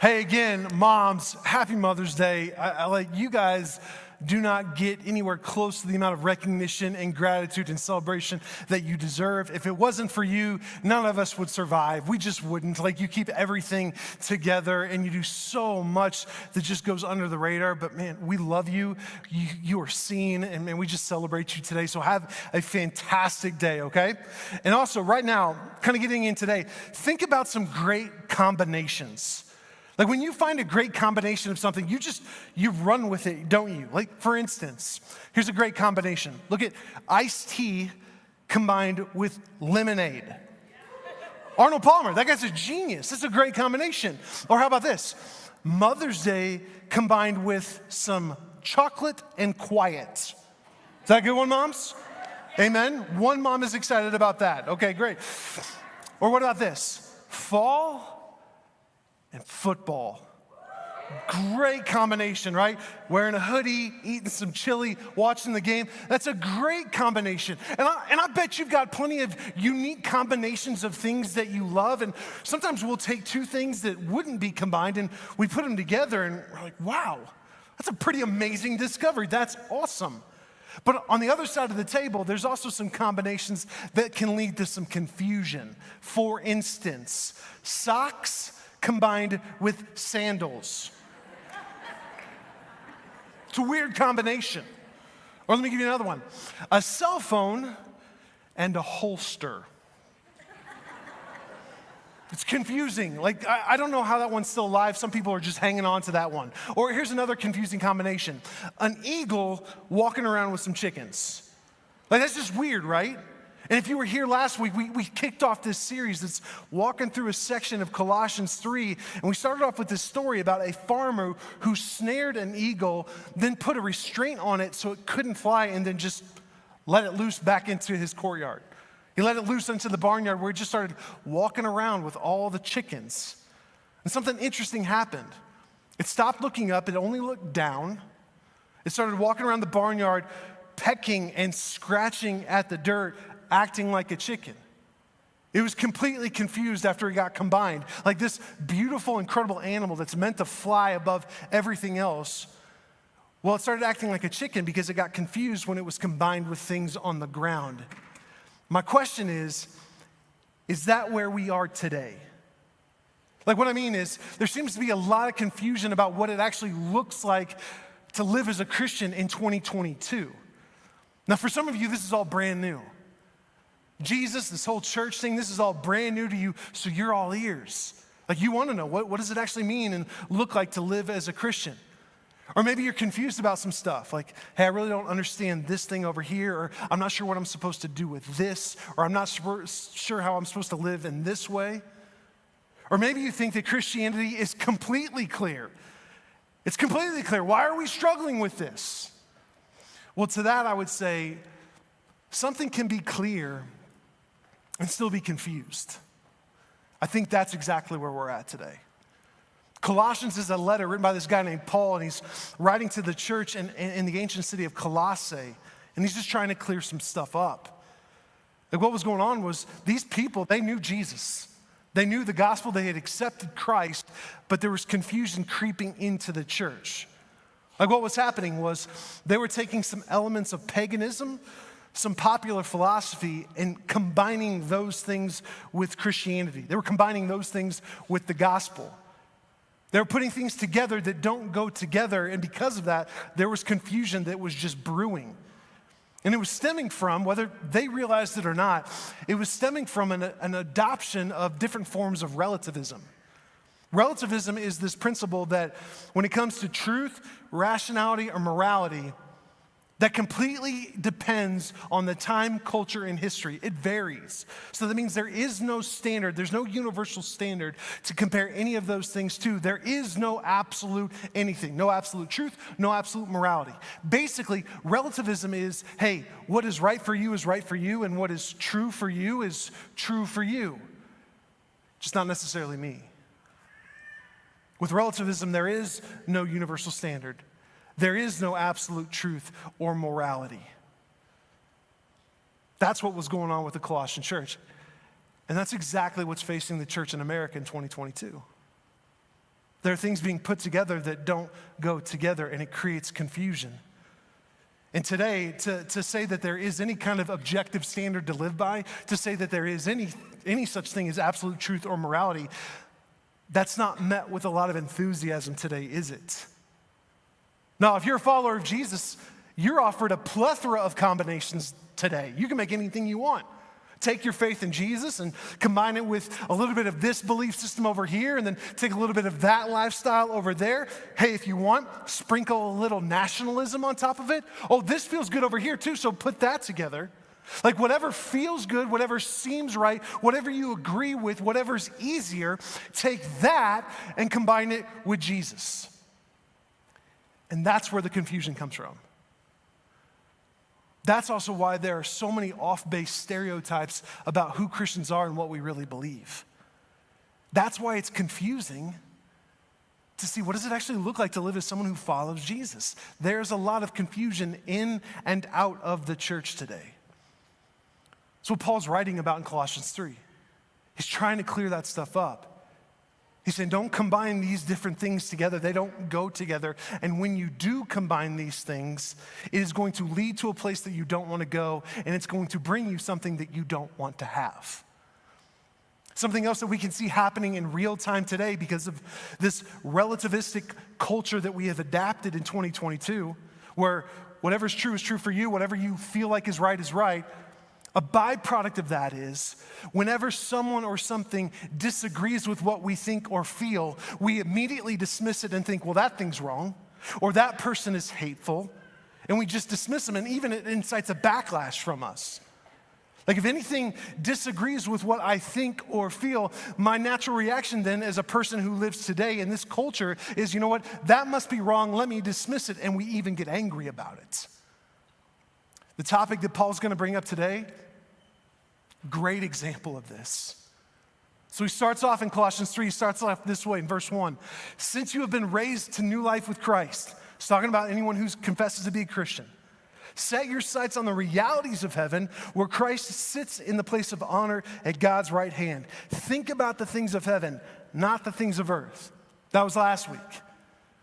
Hey, again, moms, happy Mother's Day. I like you guys do not get anywhere close to the amount of recognition and gratitude and celebration that you deserve. If it wasn't for you, none of us would survive. We just wouldn't. Like, you keep everything together and you do so much that just goes under the radar. But man, we love you. You are seen, and man, we just celebrate you today. So have a fantastic day, okay? And also, right now, kind of getting in today, think about some great combinations. Like, when you find a great combination of something, you run with it, don't you? Like, for instance, here's a great combination. Look at iced tea combined with lemonade. Arnold Palmer, that guy's a genius. That's a great combination. Or how about this? Mother's Day combined with some chocolate and quiet. Is that a good one, moms? Amen. One mom is excited about that. Okay, great. Or what about this? Fall and football. Great combination, right? Wearing a hoodie, eating some chili, watching the game. That's a great combination. And I bet you've got plenty of unique combinations of things that you love. And sometimes we'll take two things that wouldn't be combined and we put them together and we're like, wow, that's a pretty amazing discovery. That's awesome. But on the other side of the table, there's also some combinations that can lead to some confusion. For instance, socks combined with sandals. It's a weird combination. Or let me give you another one. A cell phone and a holster. It's confusing. Like, I don't know how that one's still alive. Some people are just hanging on to that one. Or here's another confusing combination. An eagle walking around with some chickens. Like, that's just weird, right? And if you were here last week, we kicked off this series that's walking through a section of Colossians 3, and we started off with this story about a farmer who snared an eagle, then put a restraint on it so it couldn't fly, and then just let it loose back into his courtyard. He let it loose into the barnyard where he just started walking around with all the chickens. And something interesting happened. It stopped looking up, it only looked down. It started walking around the barnyard, pecking and scratching at the dirt, acting like a chicken. It was completely confused after it got combined. Like, this beautiful, incredible animal that's meant to fly above everything else, well, it started acting like a chicken because it got confused when it was combined with things on the ground. My question is that where we are today? Like, what I mean is, there seems to be a lot of confusion about what it actually looks like to live as a Christian in 2022. Now, for some of you, this is all brand new. Jesus, this whole church thing, this is all brand new to you, so you're all ears. Like, you want to know, what does it actually mean and look like to live as a Christian? Or maybe you're confused about some stuff, like, hey, I really don't understand this thing over here, or I'm not sure what I'm supposed to do with this, or I'm not sure how I'm supposed to live in this way. Or maybe you think that Christianity is completely clear. It's completely clear. Why are we struggling with this? Well, to that I would say, something can be clear and still be confused. I think that's exactly where we're at today. Colossians is a letter written by this guy named Paul, and he's writing to the church in the ancient city of Colossae, and he's just trying to clear some stuff up. Like, what was going on was these people, they knew Jesus. They knew the gospel, they had accepted Christ, but there was confusion creeping into the church. Like, what was happening was they were taking some elements of paganism, some popular philosophy, and combining those things with Christianity. They were combining those things with the gospel. They were putting things together that don't go together, and because of that, there was confusion that was just brewing. And it was stemming from, whether they realized it or not, it was stemming from an adoption of different forms of relativism. Relativism is this principle that when it comes to truth, rationality, or morality, that completely depends on the time, culture, and history. It varies. So that means there is no standard, there's no universal standard to compare any of those things to. There is no absolute anything, no absolute truth, no absolute morality. Basically, relativism is, hey, what is right for you is right for you, and what is true for you is true for you. Just not necessarily me. With relativism, there is no universal standard. There is no absolute truth or morality. That's what was going on with the Colossian church. And that's exactly what's facing the church in America in 2022. There are things being put together that don't go together, and it creates confusion. And today, to say that there is any kind of objective standard to live by, to say that there is any such thing as absolute truth or morality, that's not met with a lot of enthusiasm today, is it? Now, if you're a follower of Jesus, you're offered a plethora of combinations today. You can make anything you want. Take your faith in Jesus and combine it with a little bit of this belief system over here, and then take a little bit of that lifestyle over there. Hey, if you want, sprinkle a little nationalism on top of it. Oh, this feels good over here too, so put that together. Like whatever feels good, whatever seems right, whatever you agree with, whatever's easier, take that and combine it with Jesus. And that's where the confusion comes from. That's also why there are so many off-base stereotypes about who Christians are and what we really believe. That's why it's confusing to see what does it actually look like to live as someone who follows Jesus. There's a lot of confusion in and out of the church today. That's what Paul's writing about in Colossians 3. He's trying to clear that stuff up. He's saying, don't combine these different things together. They don't go together. And when you do combine these things, it is going to lead to a place that you don't want to go, and it's going to bring you something that you don't want to have. Something else that we can see happening in real time today because of this relativistic culture that we have adapted in 2022, where whatever's true is true for you, whatever you feel like is right is right. A byproduct of that is whenever someone or something disagrees with what we think or feel, we immediately dismiss it and think, well, that thing's wrong, or that person is hateful, and we just dismiss them, and even it incites a backlash from us. Like if anything disagrees with what I think or feel, my natural reaction then as a person who lives today in this culture is, you know what, that must be wrong, let me dismiss it, and we even get angry about it. The topic that Paul's going to bring up today, great example of this. So he starts off in Colossians 3, he starts off this way in verse 1. Since you have been raised to new life with Christ, he's talking about anyone who confesses to be a Christian. Set your sights on the realities of heaven where Christ sits in the place of honor at God's right hand. Think about the things of heaven, not the things of earth. That was last week.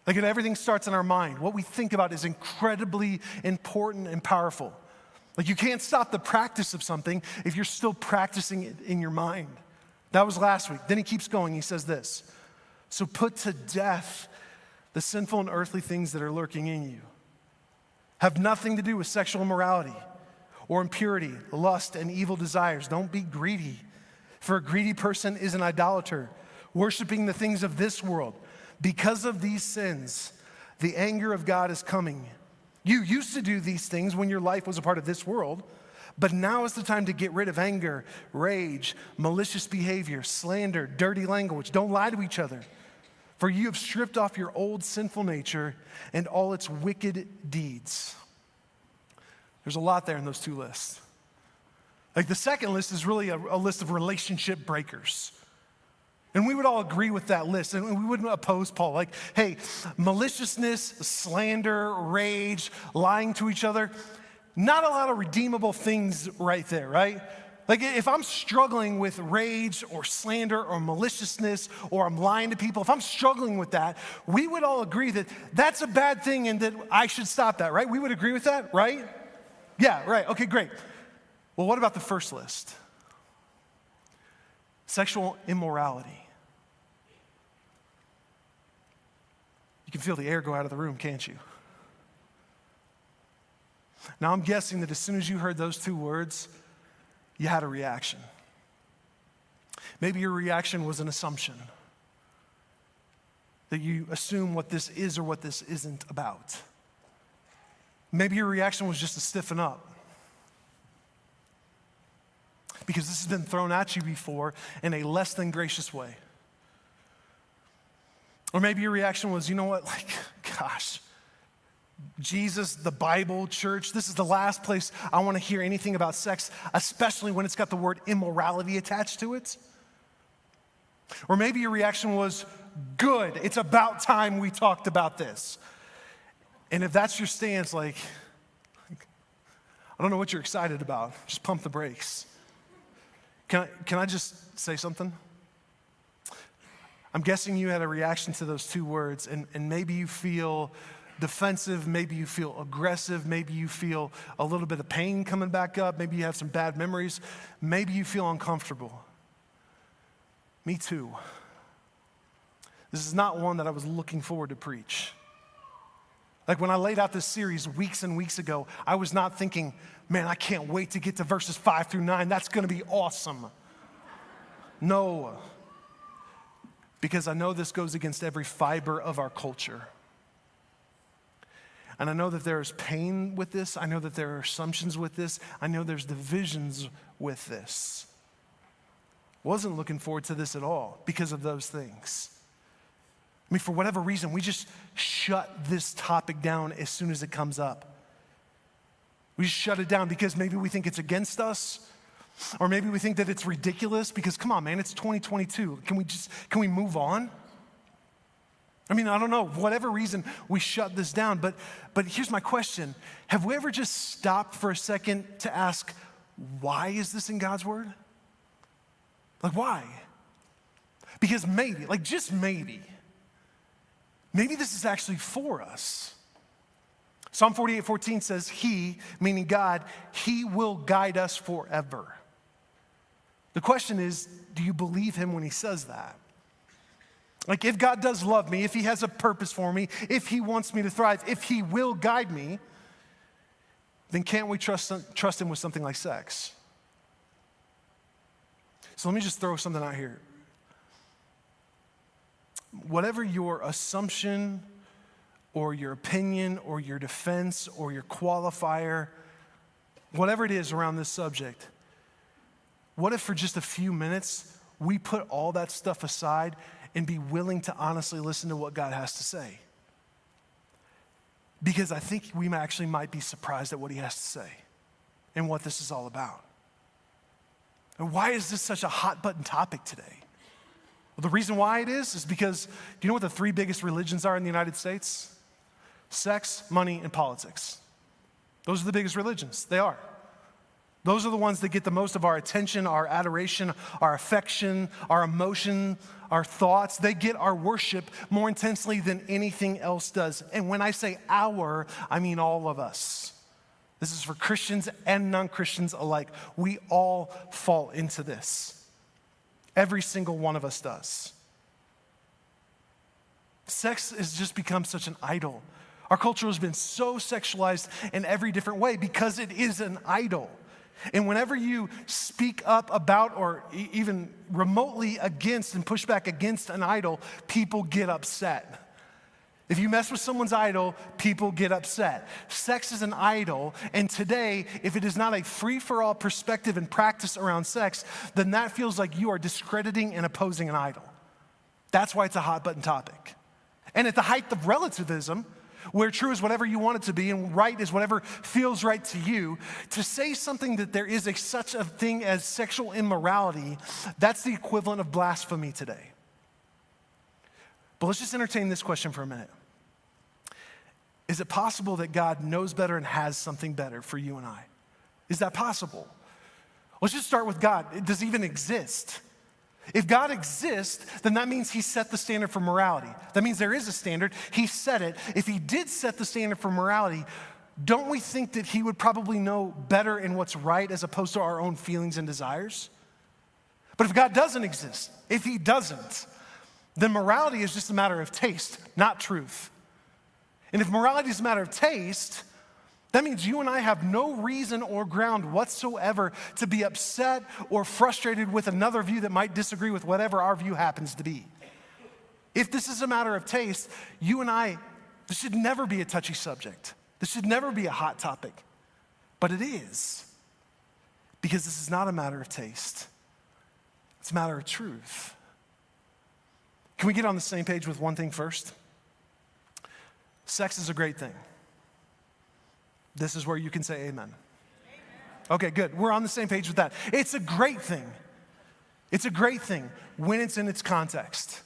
Like everything starts in our mind. What we think about is incredibly important and powerful. Like you can't stop the practice of something if you're still practicing it in your mind. That was last week. Then he keeps going. He says this. So put to death the sinful and earthly things that are lurking in you. Have nothing to do with sexual immorality or impurity, lust, and evil desires. Don't be greedy. For a greedy person is an idolater, worshiping the things of this world. Because of these sins, the anger of God is coming. You used to do these things when your life was a part of this world, but now is the time to get rid of anger, rage, malicious behavior, slander, dirty language. Don't lie to each other, for you have stripped off your old sinful nature and all its wicked deeds. There's a lot there in those two lists. Like the second list is really a list of relationship breakers. And we would all agree with that list, and we wouldn't oppose Paul. Like, hey, maliciousness, slander, rage, lying to each other, not a lot of redeemable things right there, right? Like if I'm struggling with rage or slander or maliciousness or I'm lying to people, if I'm struggling with that, we would all agree that that's a bad thing and that I should stop that, right? We would agree with that, right? Yeah, right. Okay, great. Well, what about the first list? Sexual immorality. You can feel the air go out of the room, can't you? Now, I'm guessing that as soon as you heard those two words, you had a reaction. Maybe your reaction was an assumption that you assume what this is or what this isn't about. Maybe your reaction was just to stiffen up, because this has been thrown at you before in a less than gracious way. Or maybe your reaction was, you know what, like, gosh, Jesus, the Bible, church, this is the last place I want to hear anything about sex, especially when it's got the word immorality attached to it. Or maybe your reaction was, good, it's about time we talked about this. And if that's your stance, like, I don't know what you're excited about, just pump the brakes. Can I just say something? I'm guessing you had a reaction to those two words, and maybe you feel defensive, maybe you feel aggressive, maybe you feel a little bit of pain coming back up, maybe you have some bad memories, maybe you feel uncomfortable. Me too. This is not one that I was looking forward to preach. Like when I laid out this series weeks and weeks ago, I was not thinking, man, I can't wait to get to verses 5 through 9. That's going to be awesome. No, because I know this goes against every fiber of our culture. And I know that there's pain with this. I know that there are assumptions with this. I know there's divisions with this. Wasn't looking forward to this at all because of those things. I mean, for whatever reason, we just shut this topic down as soon as it comes up. We just shut it down because maybe we think it's against us, or maybe we think that it's ridiculous because, come on, man, it's 2022. Can we move on? I mean, I don't know, whatever reason we shut this down, but here's my question. Have we ever just stopped for a second to ask, why is this in God's word? Like, why? Because maybe, like just maybe this is actually for us. Psalm 48:14 says, He, meaning God, He will guide us forever. The question is, do you believe Him when He says that? Like if God does love me, if He has a purpose for me, if He wants me to thrive, if He will guide me, then can't we trust Him with something like sex? So let me just throw something out here. Whatever your assumption or your opinion or your defense or your qualifier, whatever it is around this subject, what if for just a few minutes we put all that stuff aside and be willing to honestly listen to what God has to say? Because I think we actually might be surprised at what He has to say and what this is all about. And why is this such a hot button topic today? Well, the reason why it is because, do you know what the 3 biggest religions are in the United States? Sex, money, and politics. Those are the biggest religions. They are. Those are the ones that get the most of our attention, our adoration, our affection, our emotion, our thoughts. They get our worship more intensely than anything else does. And when I say our, I mean all of us. This is for Christians and non-Christians alike. We all fall into this. Every single one of us does. Sex has just become such an idol. Our culture has been so sexualized in every different way because it is an idol. And whenever you speak up about or even remotely against and push back against an idol, people get upset. If you mess with someone's idol, people get upset. Sex is an idol, and today, if it is not a free-for-all perspective and practice around sex, then that feels like you are discrediting and opposing an idol. That's why it's a hot-button topic. And at the height of relativism, where true is whatever you want it to be and right is whatever feels right to you, to say something that there is such a thing as sexual immorality, that's the equivalent of blasphemy today. But let's just entertain this question for a minute. Is it possible that God knows better and has something better for you and I? Is that possible? Let's just start with God. Does He even exist? If God exists, then that means He set the standard for morality. That means there is a standard. He set it. If He did set the standard for morality, don't we think that He would probably know better in what's right as opposed to our own feelings and desires? But if God doesn't exist, if He doesn't, then morality is just a matter of taste, not truth. And if morality is a matter of taste, that means you and I have no reason or ground whatsoever to be upset or frustrated with another view that might disagree with whatever our view happens to be. If this is a matter of taste, you and I, this should never be a touchy subject. This should never be a hot topic. But it is, because this is not a matter of taste. It's a matter of truth. Can we get on the same page with one thing first? Sex is a great thing. This is where you can say amen. Okay, good. We're on the same page with that. It's a great thing. It's a great thing when it's in its context.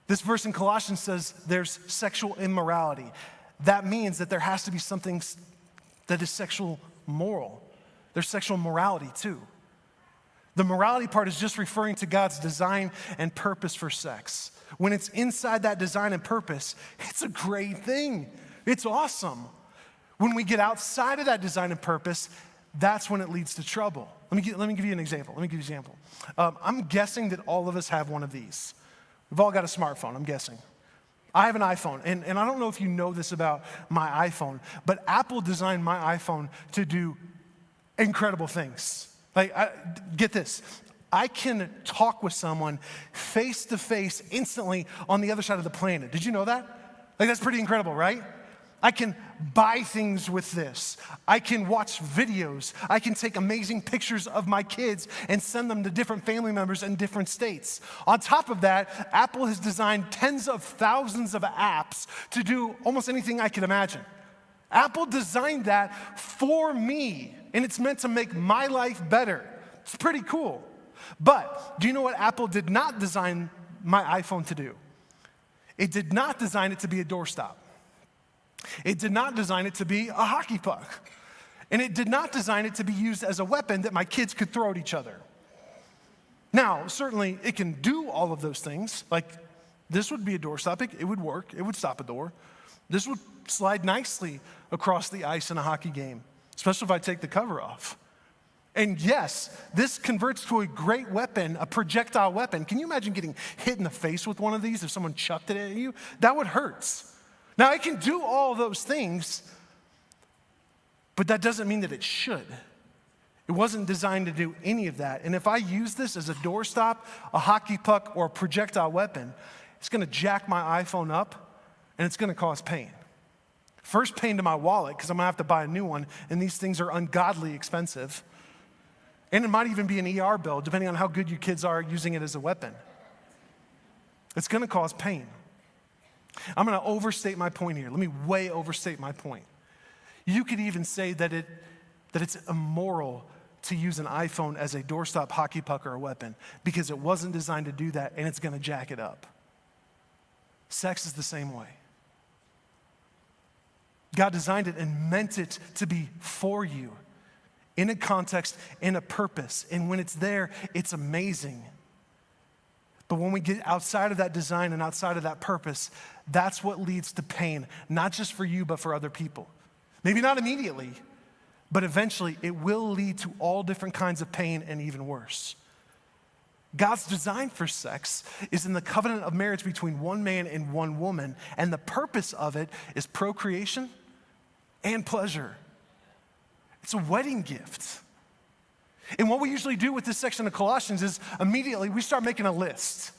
This verse in Colossians says there's sexual immorality. That means that there has to be something that is sexual moral. There's sexual morality too. The morality part is just referring to God's design and purpose for sex. When it's inside that design and purpose, it's a great thing. It's awesome. When we get outside of that design and purpose, that's when it leads to trouble. Let me give you an example. I'm guessing that all of us have one of these. We've all got a smartphone, I'm guessing. I have an iPhone, and I don't know if you know this about my iPhone, but Apple designed my iPhone to do incredible things. Get this. I can talk with someone face to face instantly on the other side of the planet. Did you know that? That's pretty incredible, right? I can buy things with this. I can watch videos. I can take amazing pictures of my kids and send them to different family members in different states. On top of that, Apple has designed tens of thousands of apps to do almost anything I can imagine. Apple designed that for me, and it's meant to make my life better. It's pretty cool. But do you know what Apple did not design my iPhone to do? It did not design it to be a doorstop. It did not design it to be a hockey puck. And it did not design it to be used as a weapon that my kids could throw at each other. Now, certainly it can do all of those things. Like this would be a doorstop. It would work. It would stop a door. This would slide nicely across the ice in a hockey game, especially if I take the cover off. And yes, this converts to a great weapon, a projectile weapon. Can you imagine getting hit in the face with one of these if someone chucked it at you? That would hurt. Now, it can do all those things, but that doesn't mean that it should. It wasn't designed to do any of that. And if I use this as a doorstop, a hockey puck, or a projectile weapon, it's going to jack my iPhone up, and it's going to cause pain. First, pain to my wallet, because I'm going to have to buy a new one, and these things are ungodly expensive. And it might even be an ER bill, depending on how good your kids are using it as a weapon. It's going to cause pain. I'm going to overstate my point here. Let me way overstate my point. You could even say that it's immoral to use an iPhone as a doorstop, hockey puck, or a weapon because it wasn't designed to do that, and it's going to jack it up. Sex is the same way. God designed it and meant it to be for you in a context, in a purpose, and when it's there, it's amazing. But when we get outside of that design and outside of that purpose, that's what leads to pain, not just for you, but for other people. Maybe not immediately, but eventually it will lead to all different kinds of pain and even worse. God's design for sex is in the covenant of marriage between one man and one woman, and the purpose of it is procreation and pleasure. It's a wedding gift. And what we usually do with this section of Colossians is immediately we start making a list.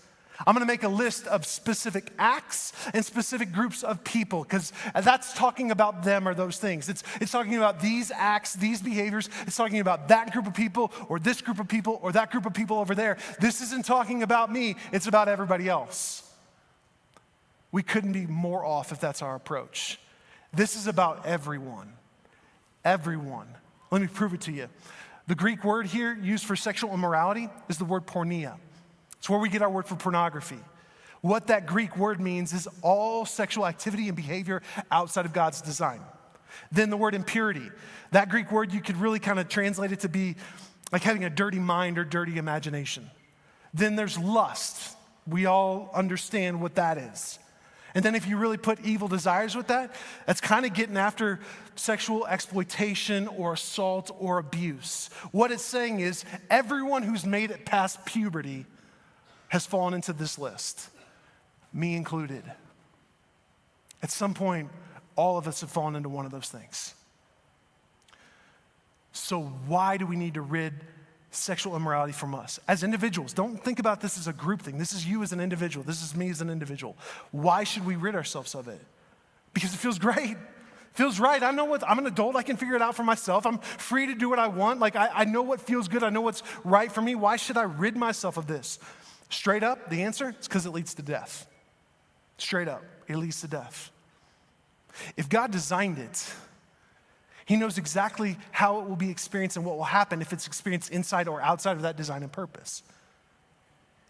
I'm going to make a list of specific acts and specific groups of people because that's talking about them or those things. It's talking about these acts, these behaviors. It's talking about that group of people or this group of people or that group of people over there. This isn't talking about me. It's about everybody else. We couldn't be more off if that's our approach. This is about everyone. Everyone. Let me prove it to you. The Greek word here used for sexual immorality is the word porneia. It's where we get our word for pornography. What that Greek word means is all sexual activity and behavior outside of God's design. Then the word impurity. That Greek word, you could really kind of translate it to be like having a dirty mind or dirty imagination. Then there's lust. We all understand what that is. And then if you really put evil desires with that, that's kind of getting after sexual exploitation or assault or abuse. What it's saying is everyone who's made it past puberty has fallen into this list, me included. At some point, all of us have fallen into one of those things. So why do we need to rid sexual immorality from us? As individuals, don't think about this as a group thing. This is you as an individual. This is me as an individual. Why should we rid ourselves of it? Because it feels great. It feels right. I'm an adult. I can figure it out for myself. I'm free to do what I want. I know what feels good. I know what's right for me. Why should I rid myself of this? Straight up, the answer is because it leads to death. Straight up, it leads to death. If God designed it, He knows exactly how it will be experienced and what will happen if it's experienced inside or outside of that design and purpose.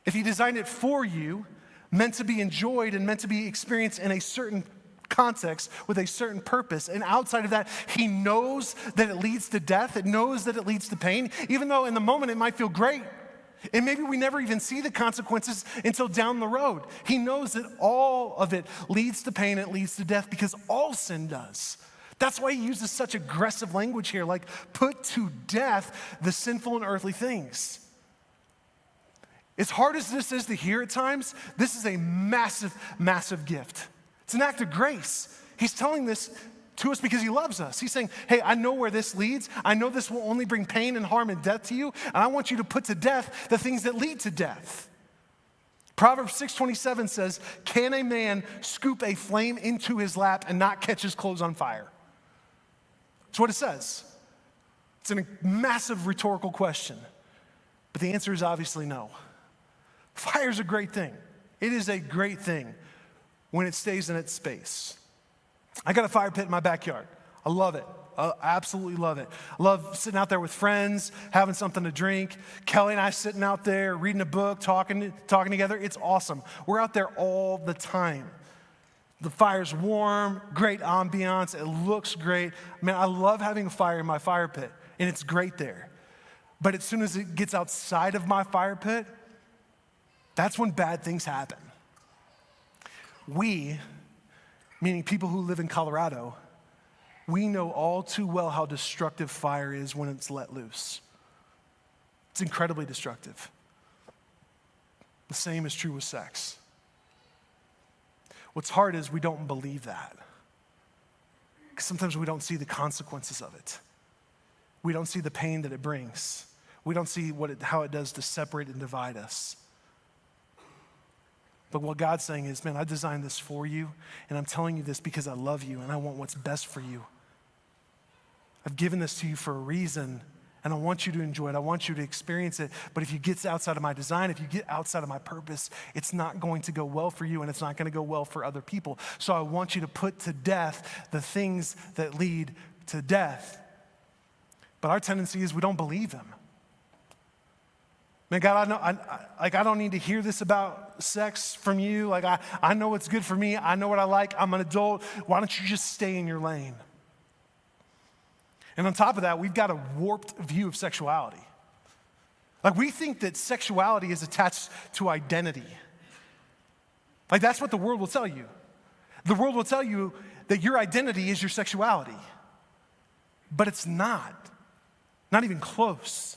If He designed it for you, meant to be enjoyed and meant to be experienced in a certain context with a certain purpose, and outside of that, He knows that it leads to death, it knows that it leads to pain, even though in the moment it might feel great. And maybe we never even see the consequences until down the road. He knows that all of it leads to pain, it leads to death, because all sin does. That's why he uses such aggressive language here, like put to death the sinful and earthly things. As hard as this is to hear at times, this is a massive, massive gift. It's an act of grace. He's telling this to us because he loves us. He's saying, hey, I know where this leads. I know this will only bring pain and harm and death to you, and I want you to put to death the things that lead to death. Proverbs 6:27 says, can a man scoop a flame into his lap and not catch his clothes on fire? That's what it says. It's a massive rhetorical question, but the answer is obviously no. Fire's a great thing. It is a great thing when it stays in its space. I got a fire pit in my backyard. I love it. I absolutely love it. I love sitting out there with friends, having something to drink. Kelly and I sitting out there, reading a book, talking together. It's awesome. We're out there all the time. The fire's warm, great ambiance. It looks great. Man, I love having a fire in my fire pit, and it's great there. But as soon as it gets outside of my fire pit, that's when bad things happen. We, meaning people who live in Colorado, we know all too well how destructive fire is when it's let loose. It's incredibly destructive. The same is true with sex. What's hard is we don't believe that. Because sometimes we don't see the consequences of it. We don't see the pain that it brings. We don't see how it does to separate and divide us. But what God's saying is, man, I designed this for you, and I'm telling you this because I love you and I want what's best for you. I've given this to you for a reason, and I want you to enjoy it. I want you to experience it. But if you get outside of my design, if you get outside of my purpose, it's not going to go well for you, and it's not going to go well for other people. So I want you to put to death the things that lead to death. But our tendency is we don't believe him. Man, God, I don't need to hear this about sex from you. Like, I know what's good for me. I know what I like. I'm an adult. Why don't you just stay in your lane? And on top of that, we've got a warped view of sexuality. Like, we think that sexuality is attached to identity. Like, that's what the world will tell you. The world will tell you that your identity is your sexuality. But it's not. Not even close.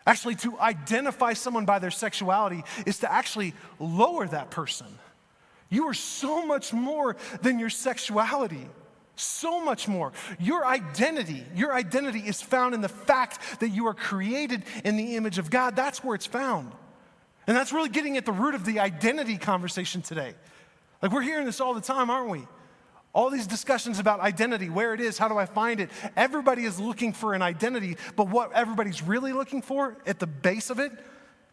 Actually, to identify someone by their sexuality is to actually lower that person. You are so much more than your sexuality. So much more. Your identity is found in the fact that you are created in the image of God. That's where it's found. And that's really getting at the root of the identity conversation today. Like, we're hearing this all the time, aren't we? All these discussions about identity, where it is, how do I find it? Everybody is looking for an identity, but what everybody's really looking for at the base of it,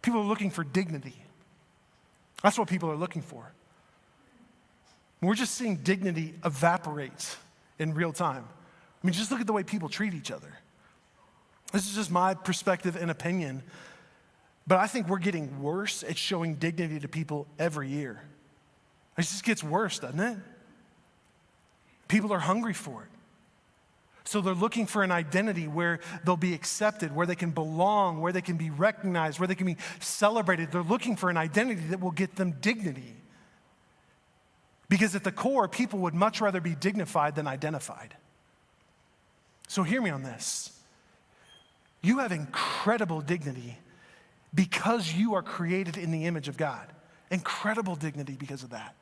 people are looking for dignity. That's what people are looking for. We're just seeing dignity evaporate in real time. I mean, just look at the way people treat each other. This is just my perspective and opinion, but I think we're getting worse at showing dignity to people every year. It just gets worse, doesn't it? People are hungry for it. So they're looking for an identity where they'll be accepted, where they can belong, where they can be recognized, where they can be celebrated. They're looking for an identity that will get them dignity. Because at the core, people would much rather be dignified than identified. So hear me on this. You have incredible dignity because you are created in the image of God. Incredible dignity because of that.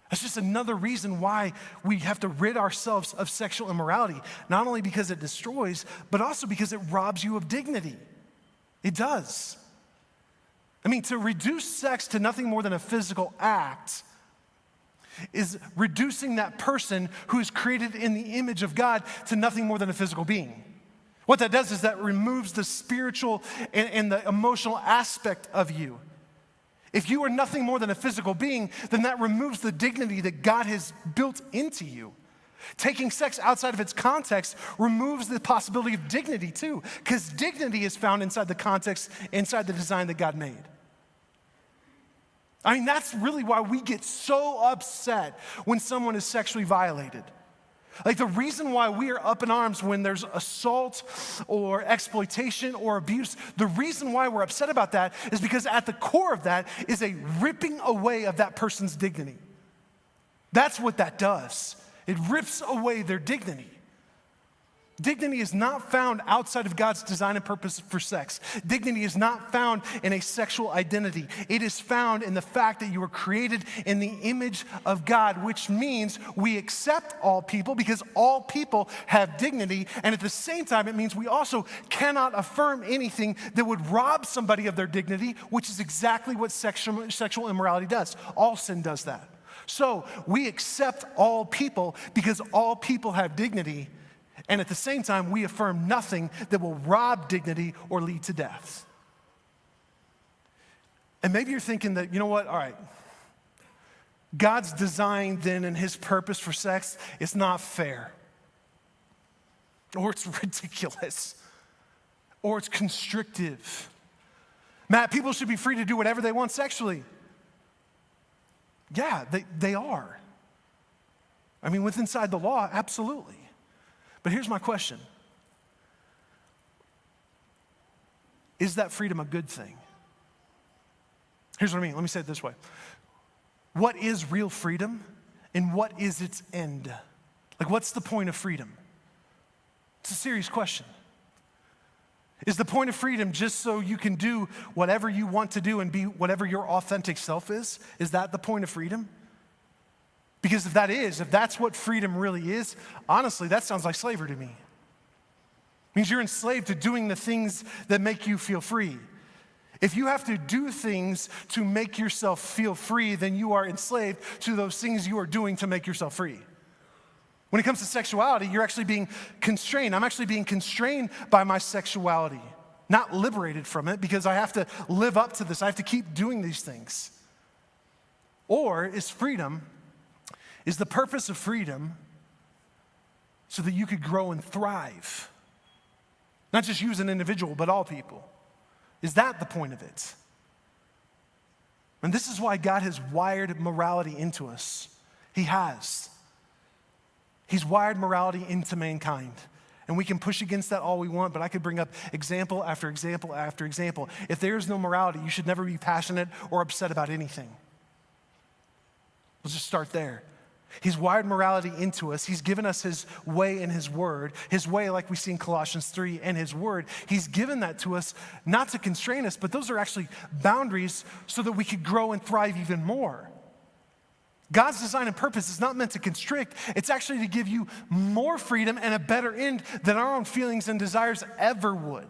That's just another reason why we have to rid ourselves of sexual immorality, not only because it destroys, but also because it robs you of dignity. It does. I mean, to reduce sex to nothing more than a physical act is reducing that person who is created in the image of God to nothing more than a physical being. What that does is that removes the spiritual and the emotional aspect of you. If you are nothing more than a physical being, then that removes the dignity that God has built into you. Taking sex outside of its context removes the possibility of dignity too, because dignity is found inside the context, inside the design that God made. I mean, that's really why we get so upset when someone is sexually violated. Like the reason why we are up in arms when there's assault or exploitation or abuse, the reason why we're upset about that is because at the core of that is a ripping away of that person's dignity. That's what that does. It rips away their dignity. Dignity is not found outside of God's design and purpose for sex. Dignity is not found in a sexual identity. It is found in the fact that you were created in the image of God, which means we accept all people because all people have dignity. And at the same time, it means we also cannot affirm anything that would rob somebody of their dignity, which is exactly what sexual immorality does. All sin does that. So we accept all people because all people have dignity. And at the same time, we affirm nothing that will rob dignity or lead to death. And maybe you're thinking that, you know what, all right, God's design then and his purpose for sex is not fair. Or it's ridiculous. Or it's constrictive. Matt, people should be free to do whatever they want sexually. Yeah, they are. I mean, within inside the law, absolutely. But here's my question. Is that freedom a good thing? Here's what I mean. Let me say it this way. What is real freedom and what is its end? Like, what's the point of freedom? It's a serious question. Is the point of freedom just so you can do whatever you want to do and be whatever your authentic self is? Is that the point of freedom? Because if that's what freedom really is, honestly, that sounds like slavery to me. It means you're enslaved to doing the things that make you feel free. If you have to do things to make yourself feel free, then you are enslaved to those things you are doing to make yourself free. When it comes to sexuality, you're actually being constrained. I'm actually being constrained by my sexuality, not liberated from it because I have to live up to this. I have to keep doing these things. Or is the purpose of freedom so that you could grow and thrive? Not just you as an individual, but all people. Is that the point of it? And this is why God has wired morality into us. He has. He's wired morality into mankind. And we can push against that all we want, but I could bring up example after example after example. If there is no morality, you should never be passionate or upset about anything. Let's just start there. He's wired morality into us. He's given us his way and his word. His way, like we see in Colossians 3, and his word. He's given that to us not to constrain us, but those are actually boundaries so that we could grow and thrive even more. God's design and purpose is not meant to constrict. It's actually to give you more freedom and a better end than our own feelings and desires ever would.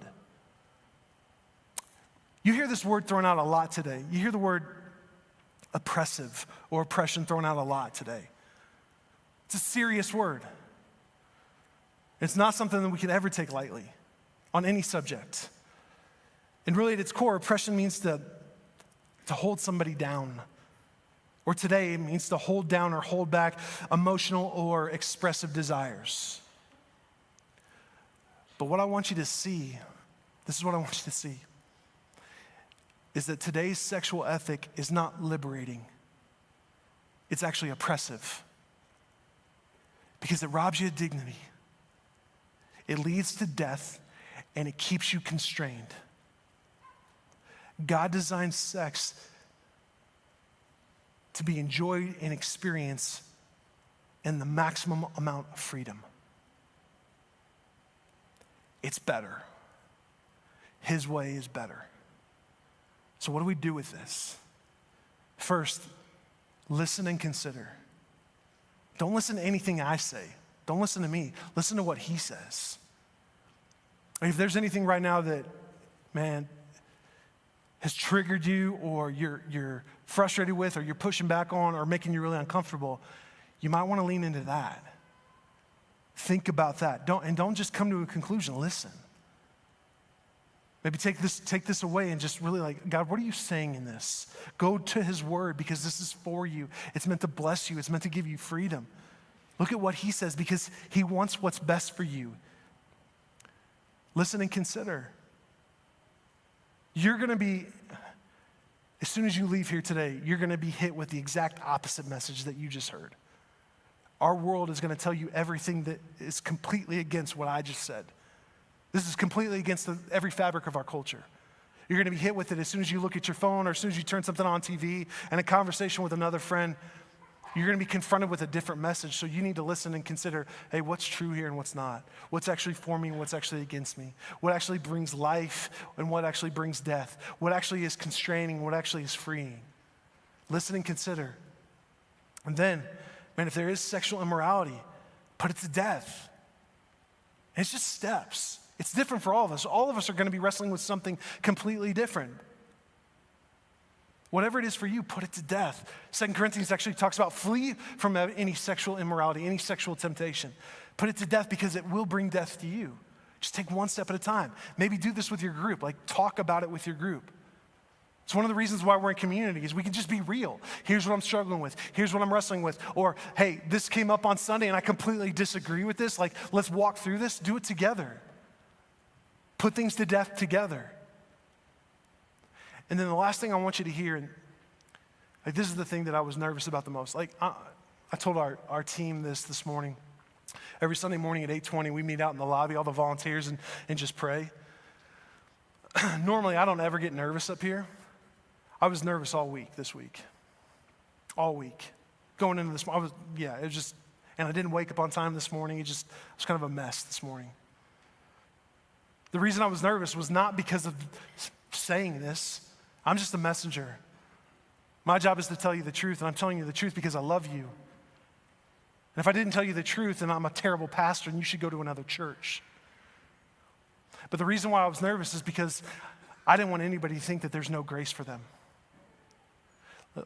You hear this word thrown out a lot today. You hear the word oppressive or oppression thrown out a lot today. It's a serious word. It's not something that we can ever take lightly on any subject. And really at its core, oppression means to hold somebody down. Or today, it means to hold down or hold back emotional or expressive desires. But what I want you to see, this is what I want you to see, is that today's sexual ethic is not liberating. It's actually oppressive. Because it robs you of dignity. It leads to death, and it keeps you constrained. God designed sex to be enjoyed and experienced in the maximum amount of freedom. It's better. His way is better. So what do we do with this? First, listen and consider. Don't listen to anything I say. Don't listen to me. Listen to what he says. If there's anything right now that, man, has triggered you or you're frustrated with or you're pushing back on or making you really uncomfortable, you might want to lean into that. Think about that. Don't just come to a conclusion. Listen. Maybe take this away and just really like, God, what are you saying in this? Go to his word because this is for you. It's meant to bless you. It's meant to give you freedom. Look at what he says because he wants what's best for you. Listen and consider. You're going to be, as soon as you leave here today, you're going to be hit with the exact opposite message that you just heard. Our world is going to tell you everything that is completely against what I just said. This is completely against every fabric of our culture. You're going to be hit with it as soon as you look at your phone or as soon as you turn something on TV and a conversation with another friend. You're going to be confronted with a different message, so you need to listen and consider, hey, what's true here and what's not? What's actually for me and what's actually against me? What actually brings life and what actually brings death? What actually is constraining, what actually is freeing? Listen and consider. And then, man, if there is sexual immorality, put it to death. And it's just steps. It's different for all of us. All of us are going to be wrestling with something completely different. Whatever it is for you, put it to death. 2 Corinthians actually talks about flee from any sexual immorality, any sexual temptation. Put it to death because it will bring death to you. Just take one step at a time. Maybe do this with your group, like talk about it with your group. It's one of the reasons why we're in community is we can just be real. Here's what I'm struggling with. Here's what I'm wrestling with. Or, hey, this came up on Sunday and I completely disagree with this. Like, let's walk through this. Do it together. Put things to death together. And then the last thing I want you to hear, and like this is the thing that I was nervous about the most. Like I told our team this morning. Every Sunday morning at 8:20, we meet out in the lobby, all the volunteers, and just pray. Normally, I don't ever get nervous up here. I was nervous all week this week. All week. Going into this, it was just, and I didn't wake up on time this morning. It was kind of a mess this morning. The reason I was nervous was not because of saying this. I'm just a messenger. My job is to tell you the truth, and I'm telling you the truth because I love you. And if I didn't tell you the truth, then I'm a terrible pastor, and you should go to another church. But the reason why I was nervous is because I didn't want anybody to think that there's no grace for them.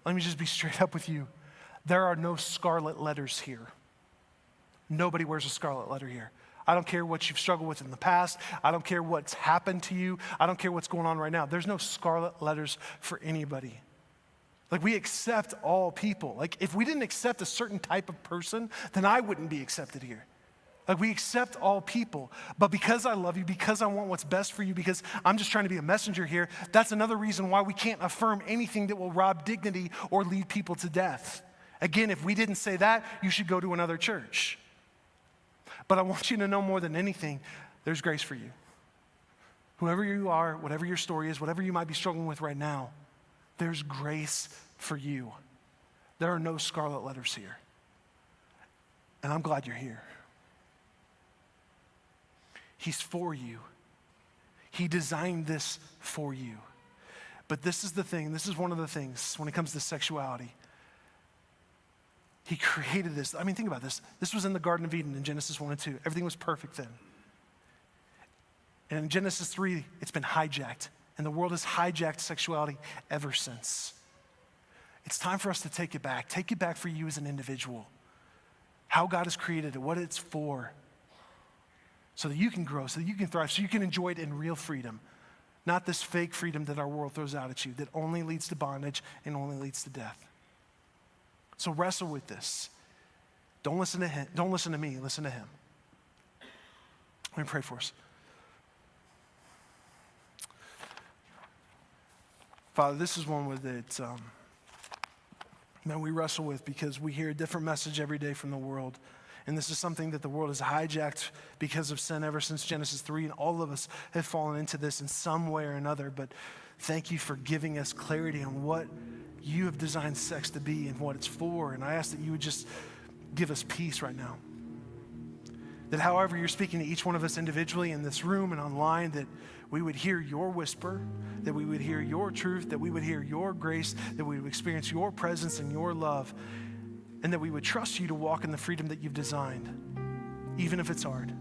Let me just be straight up with you. There are no scarlet letters here. Nobody wears a scarlet letter here. I don't care what you've struggled with in the past. I don't care what's happened to you. I don't care what's going on right now. There's no scarlet letters for anybody. Like, we accept all people. Like, if we didn't accept a certain type of person, then I wouldn't be accepted here. Like, we accept all people. But because I love you, because I want what's best for you, because I'm just trying to be a messenger here, that's another reason why we can't affirm anything that will rob dignity or lead people to death. Again, if we didn't say that, you should go to another church. But I want you to know more than anything, there's grace for you. Whoever you are, whatever your story is, whatever you might be struggling with right now, there's grace for you. There are no scarlet letters here. And I'm glad you're here. He's for you. He designed this for you. But this is the thing, this is one of the things when it comes to sexuality. He created this. I mean, think about this. This was in the Garden of Eden in Genesis 1 and 2. Everything was perfect then. And in Genesis 3, it's been hijacked. And the world has hijacked sexuality ever since. It's time for us to take it back. Take it back for you as an individual. How God has created it, what it's for. So that you can grow, so that you can thrive, so you can enjoy it in real freedom. Not this fake freedom that our world throws out at you that only leads to bondage and only leads to death. So wrestle with this. Don't listen to him. Don't listen to me. Listen to him. Let me pray for us. Father, this is one that we wrestle with because we hear a different message every day from the world. And this is something that the world has hijacked because of sin ever since Genesis 3. And all of us have fallen into this in some way or another. But thank you for giving us clarity on what you have designed sex to be and what it's for. And I ask that you would just give us peace right now. That however you're speaking to each one of us individually in this room and online, that we would hear your whisper, that we would hear your truth, that we would hear your grace, that we would experience your presence and your love, and that we would trust you to walk in the freedom that you've designed, even if it's hard.